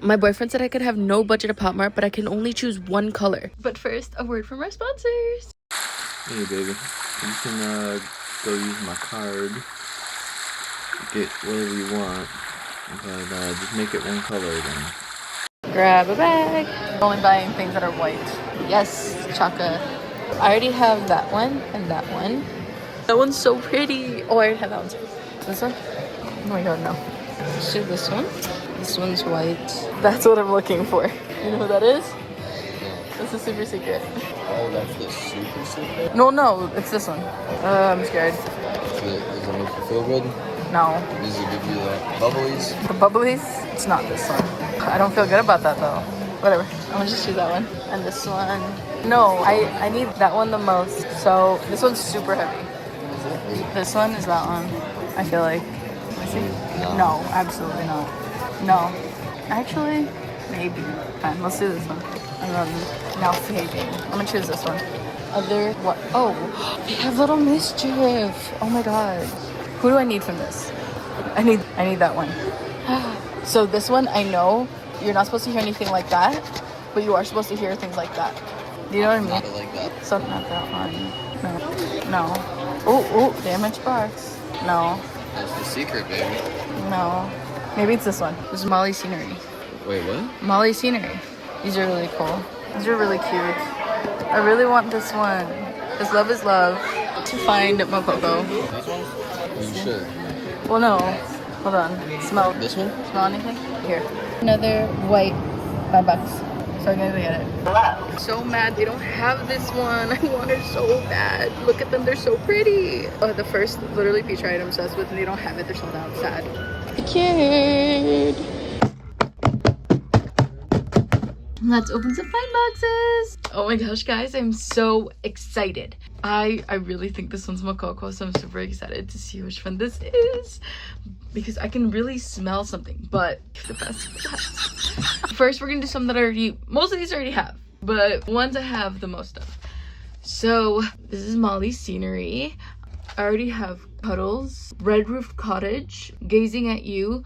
My boyfriend said I could have no budget at Pop Mart, but I can only choose one color. But first, a word from our sponsors. Hey baby, you can go use my card, get whatever you want, but just make it one color again. Grab a bag. I'm only buying things that are white. Yes, Chaka. I already have that one and that one. That one's so pretty. Oh, I already have that one too. This one? Oh my god, no. Let's do this one. This one's white. That's what I'm looking for. You know who that is? That's a super secret. Oh, that's the super secret? No, it's this one. I'm scared. Does it make you feel good? No. Does it give you the bubblies? The bubblies? It's not this one. I don't feel good about that though. Whatever. I'm gonna just choose that one. And this one. No, I need that one the most. So this one's super heavy. This one is that one. I feel like. Let me see. No, absolutely not. No. Actually, maybe. Fine, let's do this one. And then now fading. I'm gonna choose this one. Other what? Oh, they have little mischief. Oh my god. Who do I need from this? I need that one. So this one, I know you're not supposed to hear anything like that, but you are supposed to hear things like that. Do you know what I mean? Not like that. So not that one. No. Oh, damaged box. No. That's the secret, baby. No. Maybe it's this one. This is Molly's Scenery. Wait, what? Molly's Scenery. These are really cool. These are really cute. I really want this one. Because love is love. To find mokoko. These ones? You should. Well, no. Hold on. Smell. This one? Smell anything? Here. Another white. $5. So I'm gonna get it. So mad they don't have this one. I want it so bad. Look at them. They're so pretty. The first literally feature item I'm obsessed with, and they don't have it. They're sold out. Sad. Kid. Let's open some find boxes. Oh my gosh, guys, I'm so excited. I really think this one's mokoko, so I'm super excited to see which one this is because I can really smell something, but the best. First, we're gonna do some that most of these I already have, but ones I have the most of. So this is Molly's Scenery. I already have Cuddles, Red Roofed Cottage, Gazing at You,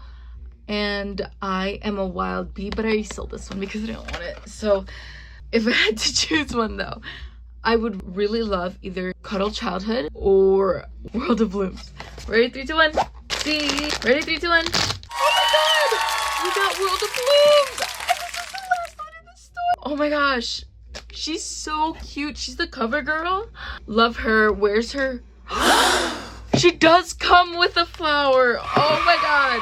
and I Am a Wild Bee, but I already sold this one because I didn't want it. So if I had to choose one though, I would really love either Cuddle Childhood or World of Blooms. Ready, 3, 2, 1. See. Ready, 3, 2, 1. Oh my god! We got World of Blooms! And this is the last one in the store. Oh my gosh. She's so cute. She's the cover girl. Love her. Where's her? She does come with a flower. Oh my god.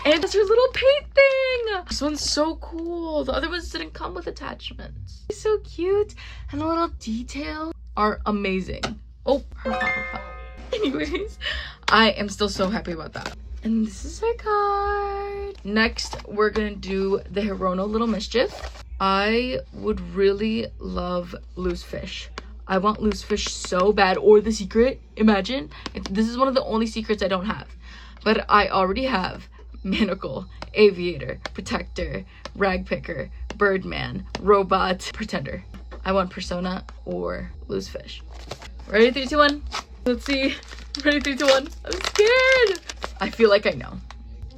And it's her little paint thing. This one's so cool. The other ones didn't come with attachments. It's so cute. And the little details are amazing. Oh, her flower. Anyways, I am still so happy about that. And this is her card. Next, we're gonna do the Hirono Little Mischief. I would really love Loose Fish. I want Loose Fish so bad. Or the secret. Imagine. This is one of the only secrets I don't have. But I already have Manacle, Aviator, Protector, Rag Picker, Birdman, Robot, Pretender. I want Persona or Loose Fish. Ready, 3, 2, 1. Let's see. Ready, 3, 2, 1. I'm scared. I feel like I know.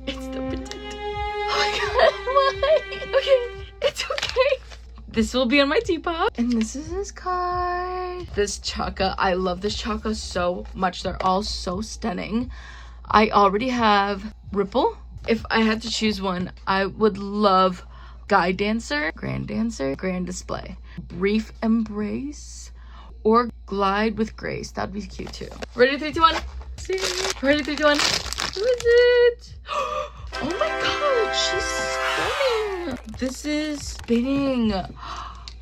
It's the Pretender. Oh my god, why? Okay, it's okay. This will be on my teapot. And this is his card. This Chaka. I love this Chaka so much. They're all so stunning. I already have Ripple. If I had to choose one, I would love Guide Dancer, Grand Display, Brief Embrace, or Glide with Grace. That'd be cute too. Ready, 3, 2, 1. See? Ready, 3, 2, 1. Who is it? Oh my god, she's spinning. This is spinning.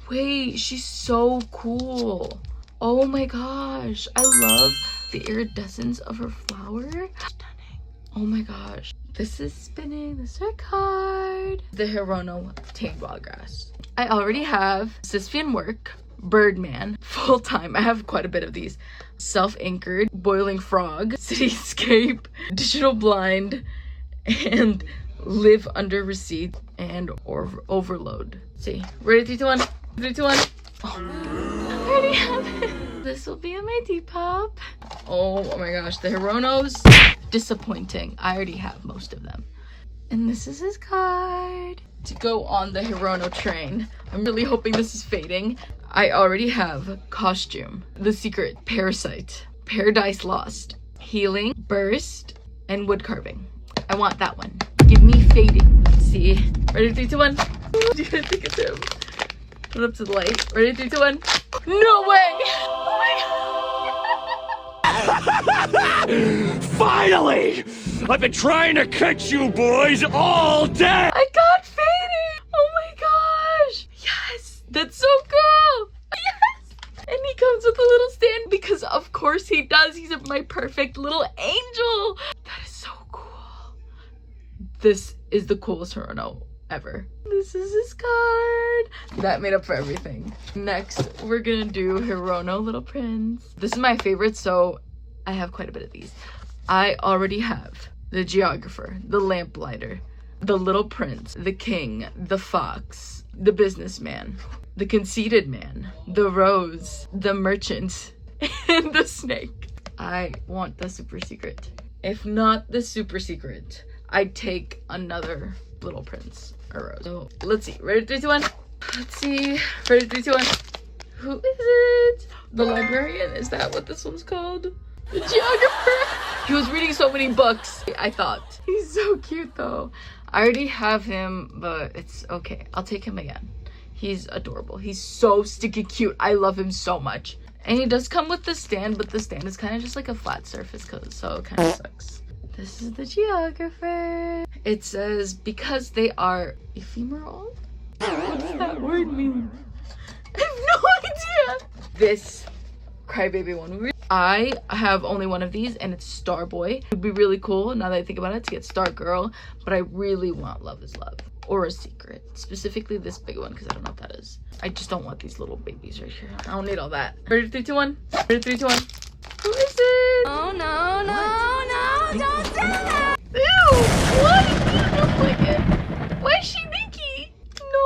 Wait, she's so cool. Oh my gosh, I love the iridescence of her flower. Stunning. Oh my gosh. This is spinning. This is her card. The Hirono Tamed Wildgrass. I already have Sisyphean Work, Birdman, Full Time. I have quite a bit of these. Self-Anchored, Boiling Frog, Cityscape, Digital Blind, and Live Under Receipt, and Overload. Let's see. Ready, 3, 2, 1. 3, 2, 1. Oh, I already have it. This will be on my Depop. Oh my gosh, the Hironos. Disappointing. I already have most of them. And this is his card. To go on the Hirono train. I'm really hoping this is fading. I already have Costume, The Secret, Parasite, Paradise Lost, Healing, Burst, and Wood Carving. I want that one. Give me Fading. Let's see. Ready, 3, 2, 1. Do you think it's him? Put it up to the light. Ready, 3, 2, 1. No way! Oh my god! Finally! I've been trying to catch you boys all day! I got Fading! Oh my gosh! Yes! That's so cool! Yes! And he comes with a little stand because of course he does. He's my perfect little angel. That is so cool. This is the coolest Hirono ever. This is his card. That made up for everything. Next, we're gonna do Hirono Little Prince. This is my favorite, so I have quite a bit of these. I already have the Geographer, the Lamplighter, the Little Prince, the King, the Fox, the Businessman, the Conceited Man, the Rose, the Merchant, and the Snake. I want the super secret. If not the super secret, I'd take another Little Prince or Rose. So let's see. Ready, 3, 2, 1. Let's see. Ready, 3, 2, 1. Who is it? The Librarian? Is that what this one's called? The Geographer? He was reading so many books, I thought. He's so cute though. I already have him, but it's okay. I'll take him again. He's adorable. He's so sticky cute. I love him so much. And he does come with the stand, but the stand is kind of just like a flat surface, so it kind of sucks. This is the Geographer. It says, because they are ephemeral? What's that word mean? I have no idea. This crybaby one. I have only one of these and it's Star Boy. It would be really cool now that I think about it to get Star Girl, but I really want Love is Love or a secret. Specifically this big one because I don't know what that is. I just don't want these little babies right here. I don't need all that. Ready, 3, 2, 1. Ready, 3, 2, 1. Who is it? Oh no, no, no, don't do that! Ew! What? You don't like it. Why is she Nikki? No.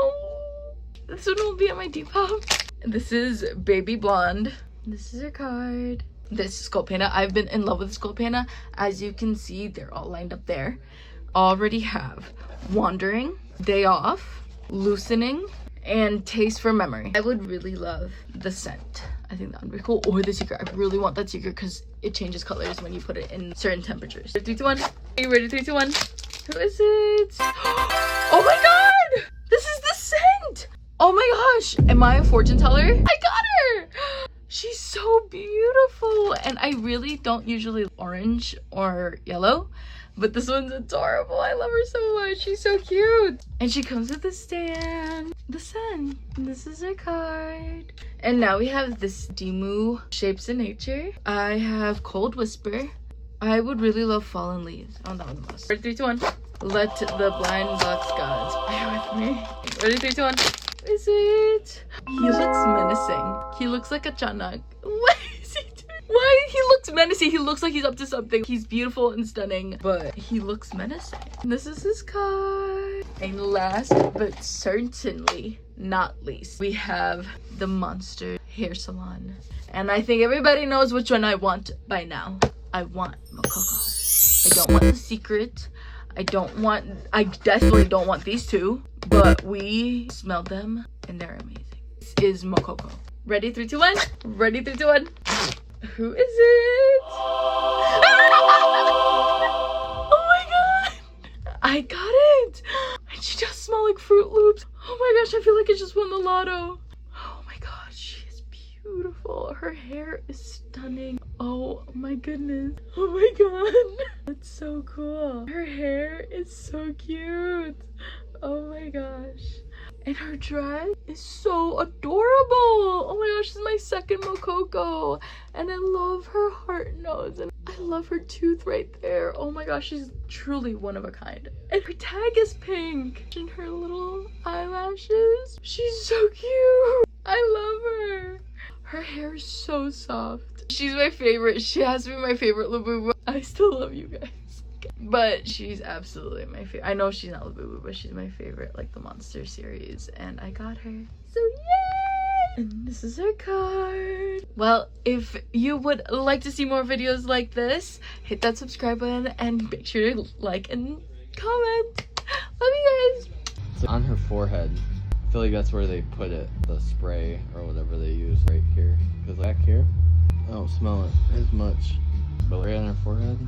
This one will be at my Depop. This is Baby Blonde. This is her card. This is skullpanda. I've been in love with skullpanda. As you can see, they're all lined up there. Already have Wandering, Day Off, Loosening, and Taste for Memory. I would really love the scent. I think that would be cool. Or the secret. I really want that secret because it changes colors when you put it in certain temperatures. 3, 2, 1. Are you ready? 3, 2, 1. Who is it? Oh my god! This is the scent! Oh my gosh! Am I a fortune teller? I got her! She's so beautiful. And I really don't usually orange or yellow. But this one's adorable. I love her so much. She's so cute. And she comes with a stand. The sun. This is her card. And now we have this Dimoo Shapes in Nature. I have Cold Whisper. I would really love Fallen Leaves. Oh, that one the most. Ready, 3, 2, 1. Let the blind box gods bear with me. Ready, 3, 2, 1. Is it? He looks menacing. He looks like a Chana. What is he doing? Why? He looks menacing. He looks like he's up to something. He's beautiful and stunning, but he looks menacing. This is his card. And last but certainly not least, we have the Monster Hair Salon. And I think everybody knows which one I want by now. I want Mokoko. I don't want the secret. I definitely don't want these two, but we smelled them and they're amazing. This is Mokoko. Ready, 3, 2, 1. Ready, 3, 2, 1. Who is it? Oh my god! I got it! And she does smell like Fruit Loops. Oh my gosh, I feel like I just won the lotto. Oh my gosh, she is beautiful. Her hair is stunning. Oh my goodness. Oh my god. That's so cool. Her hair is so cute. Oh my gosh. And her dress is so adorable. Oh my gosh, this is my second Mokoko. And I love her heart nose. And I love her tooth right there. Oh my gosh, she's truly one of a kind. And her tag is pink. And her little eyelashes. She's so cute. I love her. Her hair is so soft. She's my favorite. She has to be my favorite Labubu. I still love you guys. But she's absolutely my favorite. I know she's not Labubu, but she's my favorite, like the Monster series. And I got her. So yay! And this is her card. Well, if you would like to see more videos like this, hit that subscribe button and make sure to like and comment. you guys. So on her forehead, I feel like that's where they put it, the spray or whatever they use right here. Because back here, I don't smell it as much. But right on her forehead,